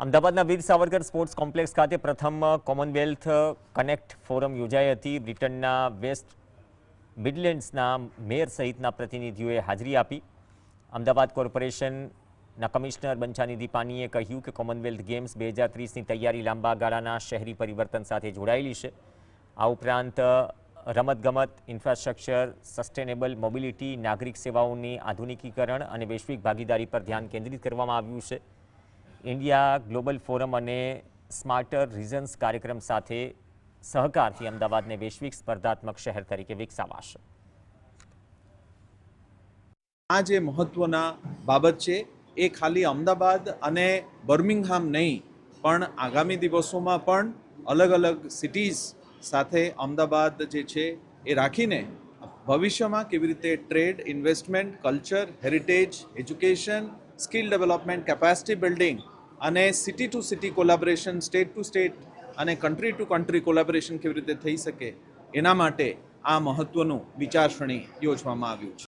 અમદાવાદના વીર Savarkar sports complex ખાતે પ્રથમ કોમનવેલ્થ કનેક્ટ ફોરમ યોજાઈ હતી। બ્રિટનના વેસ્ટ મિડલેન્ડ્સના મેયર સહિતના પ્રતિનિધિઓએ હાજરી આપી। અમદાવાદ કોર્પોરેશનના કમિશનર બંછાનિધિ પાનીએ કહ્યું કે કોમનવેલ્થ ગેમ્સ 2030ની તૈયારી લાંબા ગાળાના શહેરી પરિવર્તન સાથે જોડાયેલી છે। આ ઉપરાંત રમતગમત, ઇન્ફ્રાસ્ટ્રક્ચર, સસ્ટેનેબલ મોબિલિટી, નાગરિક સેવાઓની આધુનિકીકરણ અને વૈશ્વિક ભાગીદારી પર ધ્યાન કેન્દ્રિત કરવામાં આવ્યું છે। ઇન્ડિયા ગ્લોબલ ફોરમ અને સ્માર્ટર રિઝન્સ કાર્યક્રમ સાથે સહકારથી અમદાવાદને વૈશ્વિક સ્પર્ધાત્મક શહેર તરીકે વિકસાવાશે। આ જે મહત્વના બાબત છે એ ખાલી અમદાવાદ અને બર્મિંગહામ નહીં પણ આગામી દિવસોમાં પણ અલગ અલગ સિટીઝ સાથે અમદાવાદ જે છે એ રાખીને ભવિષ્યમાં કેવી રીતે trade, investment, culture, heritage, education, skill development, capacity building અને city to city collaboration, state to state અને કન્ટ્રી ટુ કન્ટ્રી કોલેબોરેશન કેવી રીતે થઈ શકે એના માટે આ મહત્વનું વિચારસરણી યોજવામાં આવ્યું છે।